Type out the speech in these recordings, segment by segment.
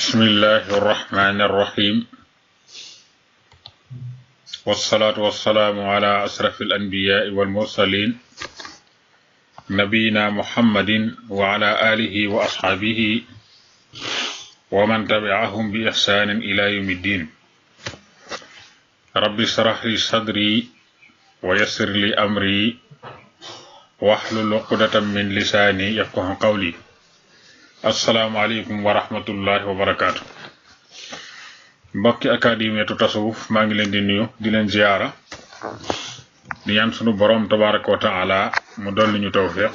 بسم الله الرحمن الرحيم والصلاة والسلام على أشرف الأنبياء والمرسلين نبينا محمد وعلى آله وأصحابه ومن تبعهم بإحسان إلى يوم الدين رب اشرح لي صدري ويسر لي أمري واحلل عقدة من لساني يفقهوا قولي asalaamaaleykum wa rahmatullahi wa barakaatu mbokki académie tasawuf maa ngi leen di nuyu di leen ziyaara di ñaan sunu borom tabaraka wa taala mu dolli ñu tawfiq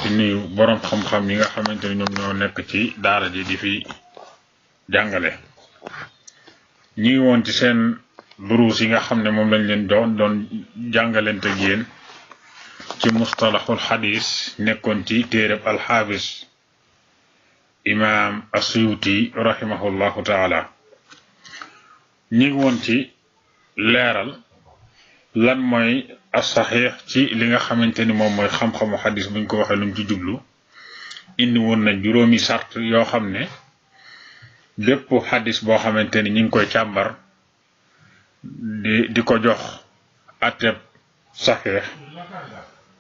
di nuyu borom xam-xam yi nga xamante ne ñoom ñoo nekk ci daara ji di fi jàngale ñi ngi woon ci seen duruus yi nga xam ne moom lañ leen doon jàngalante ak yéen ci mustalahul xadis nekkoon ci téereb alxaafis imam Asuyuti rahimahullahu taala ñi ngi woon ci leeral lan mooy as-saxiix ci li nga xamante ni moom mooy xam-xamu xadis buñ ko waxee lu mu ci jublu indi woon na juróomi sart yoo xam ne bépp xadis boo xamante ni ñi ngi koy càmbar di ko jox ateb saxiix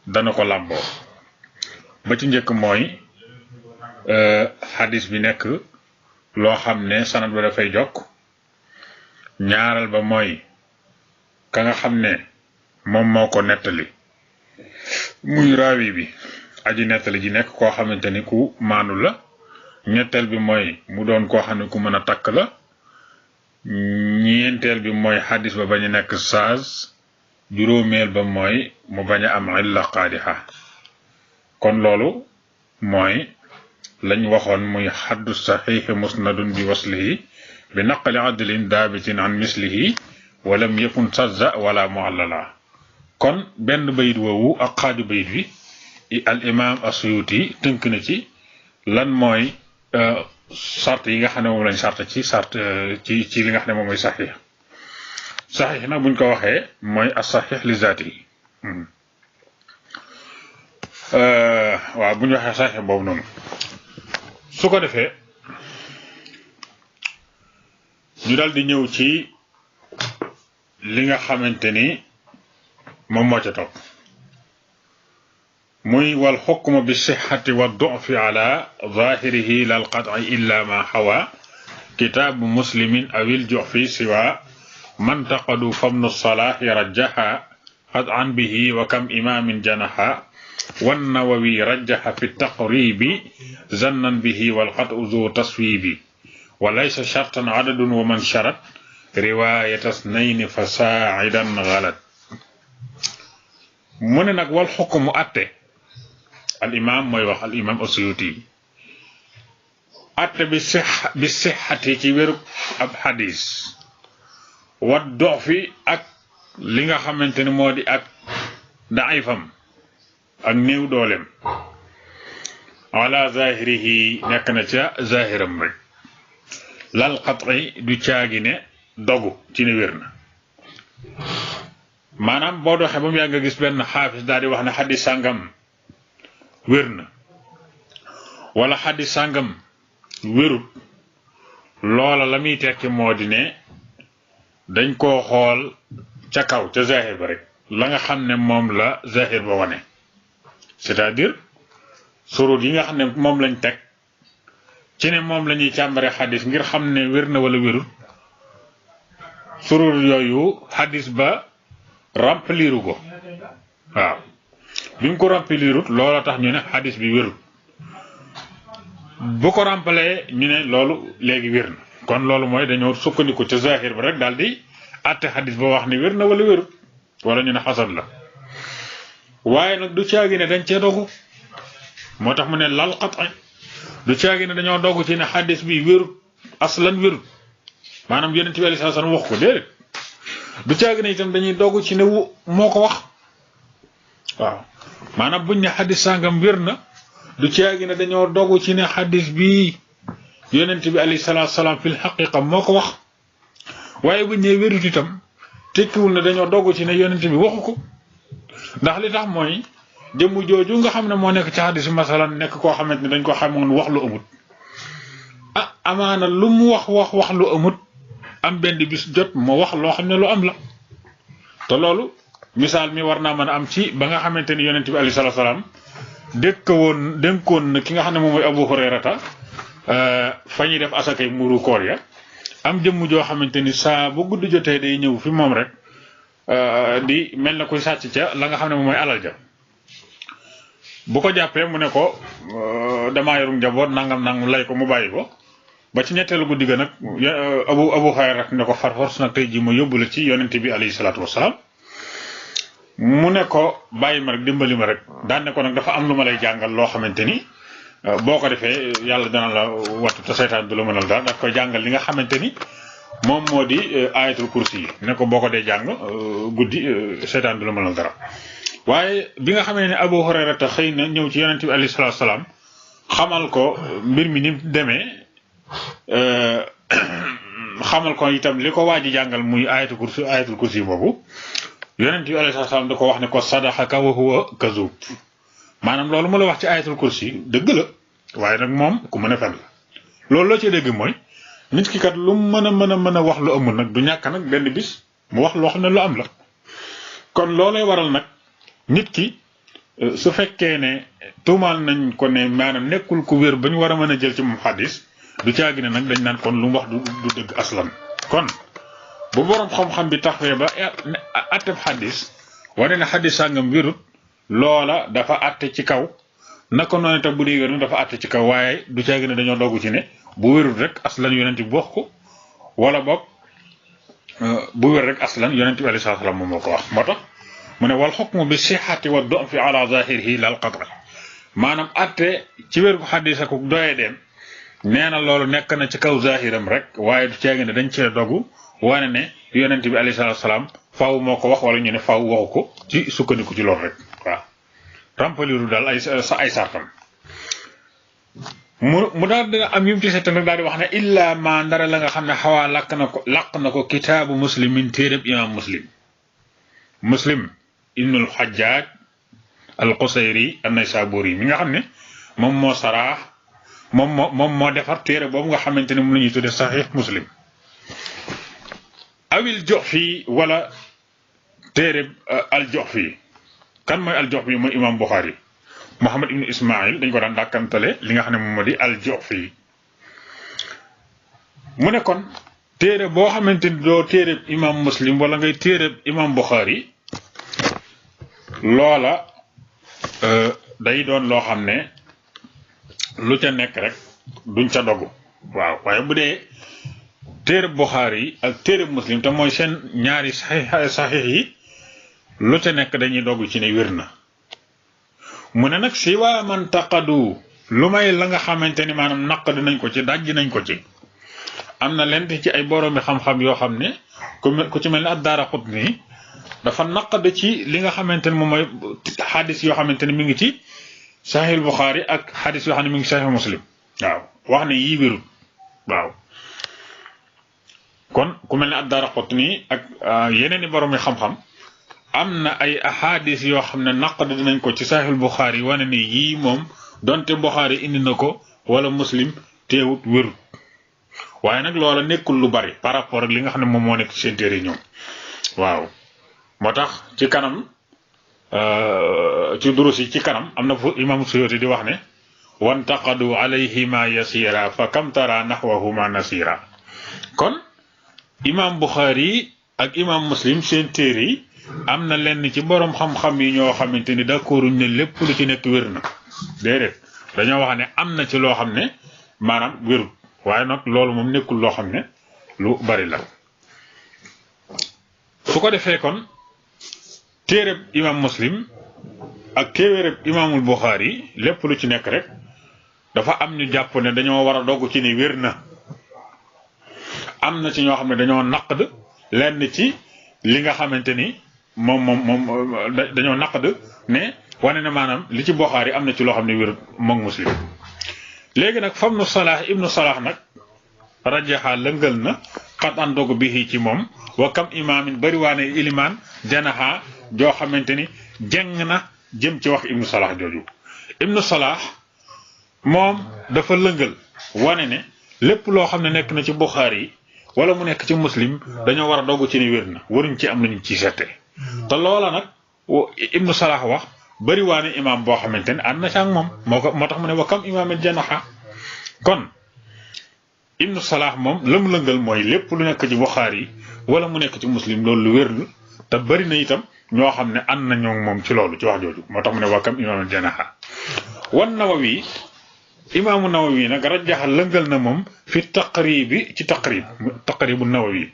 dana ko làmboo ba ci njëkk mooy xadis bi nekk loo xam ne sanad ba dafay jokk ñaaral ba mooy ka nga xam ne moom moo ko nettali muy raawi bi aji nettali ji nekk koo xamante ni ku maanu la ñetteel bi mooy mu doon koo xam ne ku mën a takk la ñeenteel bi mooy xadis ba bañ a nekk saaz juróomeel ba mooy mu bañ a am illa qaadixa kon loolu mooy lañ waxoon muy xaddu saxiixi musnadun bi waslihi bi naqli adlin daabitin an mislihi walam yakun sazza wala muallala kon benn bayit woowu ak xaaju bayit bi al imam Asuyuti tënk na ci lan mooy sart yi nga xam ne moom lañ sart ci ci li nga xam ne moom mooy saxiix saxiix nag buñ ko waxee mooy as saxiix li zaati waaw bu ñu waxee saxiix boobu noonu su ko defee ñu daal di ñëw ci li nga xamante ni moom moo ca topp muy wal xukmu bi sixati wa dufi ala zahirihi lal qat'i illa ma xawa kitaabu muslimin awil jufi siwa man taqadu famnu salah yarajjaha qat'an bihi wa kam imamin janaha والنووي رجح في التقريب ظنا به والقطع ذو تصويب وليس شرطا عدد ومن شرط رواية اثنين فساعدا غلط من نك والحكم أتى الإمام ما يوح الإمام السيوطي أتى بالصحة كبير أب حديث والضعف أك لينغا خامتاني مودي أك ضعيفم ak néew doolem ala zahirihi nekk na ca zahiram rek lal qat'i du caagi ne dogu ci ne wér na maanaam boo doxee ba mu yàgg nga gis benn xaafis daal di wax ne xadis sàngam wér na wala xadis sàngam wérut loola la muy tekki moo di ne dañ koo xool ca kaw ca zahir ba rek la nga xam ne moom la zahir ba wane c'est-à-dire surut yi nga xam ne moom lañ teg ci ne moom la ñuy càmbare xadis ngir xam ne wér na wala wérul surut yooyu xadis ba rempliru ko waaw bi mu ko remplirut loola tax ñu ne xadis bi wérul bu ko remplee ñu ne loolu léegi wér na kon loolu mooy dañoo sukkandiku ca zahir ba rek daal di àtte xadis ba wax ne wér na wala wérul wala ñu ne xasan la waaye nag du caagi ne dañ cee dogu moo tax mu ne lal qat'i du caagi ne dañoo dogu ci ne xadis bi wérut aslan wérut maanaam yonent bi sallallahu alayhi wasallam wax ko déedéet du caagi ne itam dañuy dogu ci ne moo ko wax waaw maanaam buñ ne xadis sàngam wér na du caagi ne dañoo dogu ci ne xadis bi yonent bi alayhi salaatu salaam fil xaqiqa moo ko wax waaye buñ ne wérut itam tekkiwul ne dañoo dogu ci ne yonent bi waxu ko ndax li tax mooy jëmm jooju nga xam ne moo nekk ci xadis masalan nekk koo xamante ne dañ ko xamoon wax lu amut amaana lu mu wax lu amut am benn bis jot moo wax loo xam ne lu am la te loolu misaal mi war naa mën a am ci ba nga xamante ni yonent bi alayhi salaatu salaam dénkoon na ki nga xam ne moom mooy Abu Hurayrata fa ñuy def asakay muru koor ya am jëmm joo xamante ni saa bu guddi jotee day ñëw fi moom rek di mel na koy sàcc ca la nga xam ne moom mooy alal ja bu ko jàppee mu ne ko damaa yorum njaboot nangam lay ko mu bàyyi ko ba ci ñetteelu guddi ga nag Abu Hurayra ne ko far force nag tey jii ma yóbbu la ci yonent bi alayhi salaatu wasalaam mu ne ko bàyyi ma rek dimbali ma rek daan ne ko nag dafa am lu ma lay jàngal loo xamante ni boo ko defee yàlla dana la wattu te seytaan du la mënal dara daf koy jàngal li nga xamante ni moom moo di ayatul kursi yi ne ko boo ko dee jàng guddi seytaan du la mënal dara waaye bi nga xamee ne Abu Hurayra te xëy na ñëw ci yonent bi alayhi salaatu wasalaam xamal ko mbir mi ni demee xamal ko itam li ko waa ji jàngal muy ayatul kursi boobu yonent bi alayhi salaatu wasalaam da ko wax ne ko sadaxaka wa huwa kazub maanaam loolu mu la wax ci ayatul kursi dëgg la waaye nag moom ku mën a fen la loolu loo ci dégg mooy nit ki kat lu mën a wax lu amul nag du ñàkk nag benn bis mu wax loo xam ne lu am la kon loolay waral nag nit ki su fekkee ne tuumaal nañ ko ne maanaam nekkul ku wér ba ñu war a mën a jël ci moom xadis du caagi ne nag dañ naan kon lu mu wax du dëgg aslan kon bu borom xam-xam bi taxawee ba atteb xadis wane ne xadis sàngam wérut loola dafa atte ci kaw naka noonu tam bu dee wér dafa atte ci kaw waaye du caagi ne dañoo dogg ci ne bu wérut rek aslan yonent bi wax ko wala boog bu wér rek aslan yonent bi alayhi salaam moom moo ko wax moo tax mu ne wal xukmu bi sixati wa du'fi ala zahirihi lal qat'a maanaam atte ci wér gu xadis ak doyee dem nee na loolu nekk na ci kaw zahiram rek waaye du caagi ne dañ cee dogu wane ne yonent bi alayhi salaam faaw moo ko wax wala ñu ne faaw waxu ko ci sukkandiku ci loolu rek waaw rampaliru daal ay sartam mu daal dina am yum ci seet nag daal di wax ne illa ma ndara la nga xam ne xawaa laq na ko kitaabu muslimin téereb imam muslim ibnul xajjaaj al qusayri an-naysaburi mi nga xam ne moom moo saraax moom moo defar téere boobu nga xamante ne moom la ñuy tudde saxiix muslim awil Ju'fi wala téere al Ju'fi kan mooy al Ju'fi mooy imam Bukhari Muhammad ibn Ismail dañ ko daan dàkkantale li nga xam ne moom moo di al Ju'fi mu ne kon téere boo xamante ni doo téere imam Muslim wala ngay téere imam Bukhari loola day doon loo xam ne lu ca nekk rek duñ ca dogu waaw waaye bu dee téere Bukhari ak téere Muslim te mooy seen ñaari saxiix yi lu ca nekk dañuy dogg ci ne wér na mu ne nag si waa man taqadu lu may la nga xamante ni maanaam naqadi nañ ko ci dajji nañ ko ci am na lent ci ay boroomi xam-xam yoo xam ne ku ci mel ne ad-Daaraqutni dafa naqad ci li nga xamante ne moom mooy xadis yoo xamante ne mi ngi ci saxiix Bukhari ak xadis yoo xam ne mi ngi saxiix Muslim waaw wax ne yii wérul waaw kon ku mel ne ad-Daaraqutni ak yeneen i boroomi xam-xam am na ay ahadis yoo xam ne naqad dinañ ko ci saxiix Bukhari wane ni yii moom donte Bukhari indi na ko wala Muslim teewut wérut waaye nag loola nekkul lu bari par rapport ak li nga xam ne moom moo nekk ci seen téere ñoom waaw moo tax ci kanam ci durus yi ci kanam am na fu imam Suyuti di wax ne wantaqadu alayhima yasira fa kam tara naxwahuma nasira kon imam Bukhari ak imam Muslim seen téere yi am na lenn ci borom xam-xam yi ñoo xamante ni d'accorduñ ne lépp lu ci nekk wér na déedéet dañoo wax ne am na ci loo xam ne maanaam wérut waaye nag loolu moom nekkul loo xam ne lu bari la su ko defee kon téereb imam Muslim ak téereb imaamul Bukhari lépp lu ci nekk rek dafa am ñu jàpp ne dañoo war a dogg ci ne wér na am na ci ñoo xam ne dañoo naqd lenn ci li nga xamante ni moom dañoo naqd ne wane na maanaam li ci Bukhari am na ci loo xam ne wérut moom Muslim léegi nag fam nu Salah ibnu Salah nag rajaxa lëngal na xat an dogu bi ci moom wa kam imaamin bari waane ilimaan janaxa joo xamante ni jeng na jëm ci wax ibnu Salah jooju ibnu Salah moom dafa lëngal wane ne lépp loo xam ne nekk na ci Buxaari wala mu nekk ci Muslim dañoo war a dogg ci ni wér na waruñ ci am lañu ciy seete te loola nag Ibnu Salah wax bari waane imaam boo xamante ne ànd na ci ak moom moo tax mu ne wa kam imaamin janaxa kon Ibnu Salah moom la mu lëngal mooy lépp lu nekk ci Buxaari wala mu nekk ci Muslim loolu lu wér la te bari na itam ñoo xam ne ànd nañoo moom ci loolu ci wax jooju moo tax mu ne wa kam imaamin janaxa wan Nawawi imaamu Nawawi nag rajaxa lëngal na moom fi taqribi ci taqribu Nawawi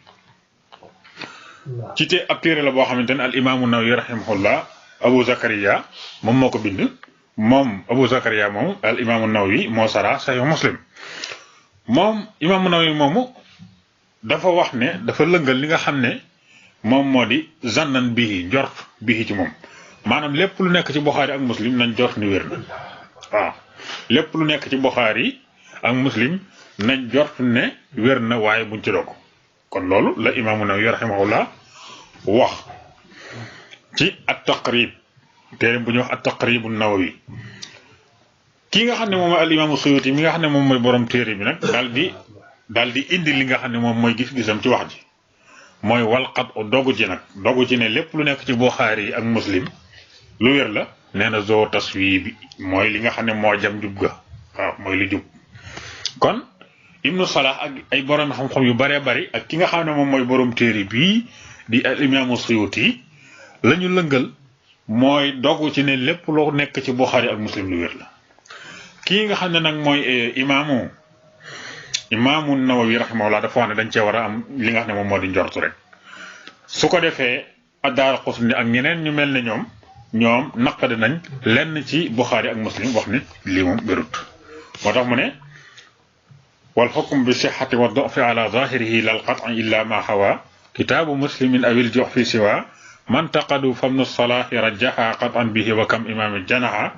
ci te ab téere la boo xamante ne al imaamu Nawawi rahimahullah Abu Zakariya moom moo ko bind moom Abu Zakariya moom al imaamu Nawawi moo sara Sahih Muslim moom imaamu Nawawi moomu dafa wax ne dafa lëngal li nga xam ne moom moo di zannan bii njort bii ci moom maanaam lépp lu nekk ci Buxaari ak Muslim nañ jort ni wér na waaw lépp lu nekk ci Buxaari ak Muslim nañ jort ne wér na waaye buñ ci dogg kon loolu la imaamu Nawawi rahimahullah wax ci at-Taqrib téere bu ñuy wax at-Taqribu Nawawi kii nga xam ne moom al imaamu Suyuti mi nga xam ne moom mooy borom téere bi nag daal di indi li nga xam ne moom mooy gis-gisam ci wax ji mooy walqat dogu ci nag dogu ci ne lépp lu nekk ci Buxaari ak Muslim lu wér la nee na zoo taswi bi mooy li nga xam ne moo jam jub ga waaw mooy li jub kon Ibnu Salah ak ay borom xam-xam yu baree bari ak ki nga xam ne moom mooy borom téere bii di al imaamu Suyuti la ñu lëngal mooy dogu ci ne lépp loo nekk ci Buxaari ak Muslim lu wér la kii nga xam ne nag mooy imaamu Nawawi rahimahullah dafa wax ne dañ cee war a am li nga xam ne moom moo di njortu rek su ko defee ad-Daaraqutni ak ñeneen ñu mel ne ñoom naqade nañ lenn ci Buxaari ak Muslim wax ni lii moom wérut moo tax mu ne wal hukm bi sihhati wa du'fi ala zahirihi lal qat'i illa ma hawa kitaabu muslimin awil juhfi siwa man taqadu famnu salaahi rajjaha qat'an bihi wa kam imaamin janaha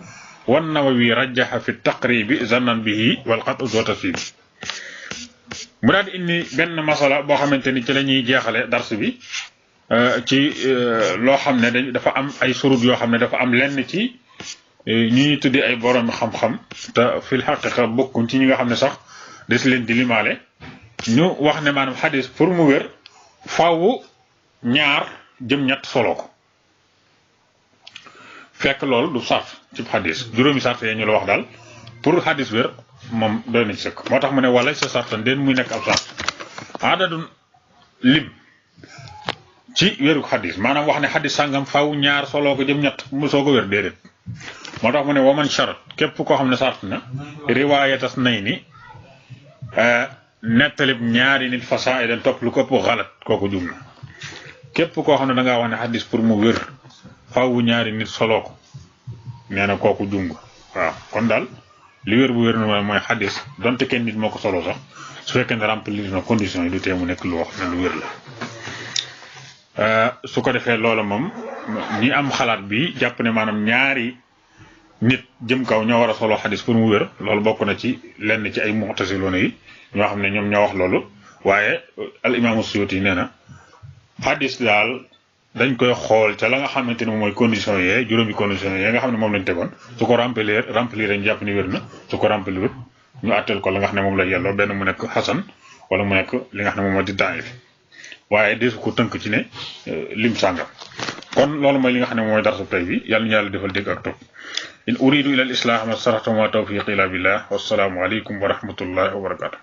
wan Nawawi rajjaha fi taqribi zannan bihi wal qat'u zu taswib mu daal di indi benn masala boo xamante ni ci la ñuy jeexale dars bi ci loo xam ne dafa am ay surut yoo xam ne dafa am lenn ci ñi ñuy tuddee ay borom xam-xam te fil xaqiqa bokkuñ ci ñi nga xam ne sax des leen di limaale ñu wax ne maanaam xadis pour mu wér faaw ñaar jëm ñett solo ko fekk loolu du sart ci xadis juróomi sart yee ñu la wax daal pour xadis wér moom doy na ci sëkk moo tax mu ne wala sa sartan den muy nekk ab sart adadun lim ci wéru xadis maanaam wax ne xadis sàngam faw ñaar soloo ko jëm ñett mu soo ko wér déedéet moo tax mu ne waman sharat képp koo xam ne sart na riwaayatas nay ni nettalib ñaari nit fasaa yi den topp lu ko ëpp xalat kooku jum na képp koo xam ne da ngaa wax ne xadis pour mu wér faw ñaari nit soloo ko nee na kooku jum nga waaw kon daal li wér bu wér na mooy xadis donte kenn nit moo ko solo sax su fekkee ne remplir na conditions yi du tee mu nekk lu wax ne lu wér la su ko defee loola moom ñi am xalaat bi jàpp ne maanaam ñaari nit jëm kaw ñoo war a solo xadis pour mu wér loolu bokk na ci lenn ci ay mu'tasiloona yi ñoo xam ne ñoom ñoo wax loolu waaye al imaamu Suyuti nee na xadis daal dañ koy xool ca la nga xamante ne moom mooy conditions yee juróomi conditions yee nga xam ne moom lañ tegoon su ko remplir ñu jàpp ni wér na su ko remplir ñu àttal ko la nga xam ne moom lay yelloo benn mu nekk xasan wala mu nekk li nga xam ne moom moo di daif waaye desu ko tënk ci ne lim sàngam kon loolu mooy li nga xam ne mooy darsu tey bi yàlla ñu yàlla defal dégg ak topp in uridu ila al islah ma sarata ma tawfiqi ila billah wassalaamu aleykum wa rahmatullahi wa barakatuh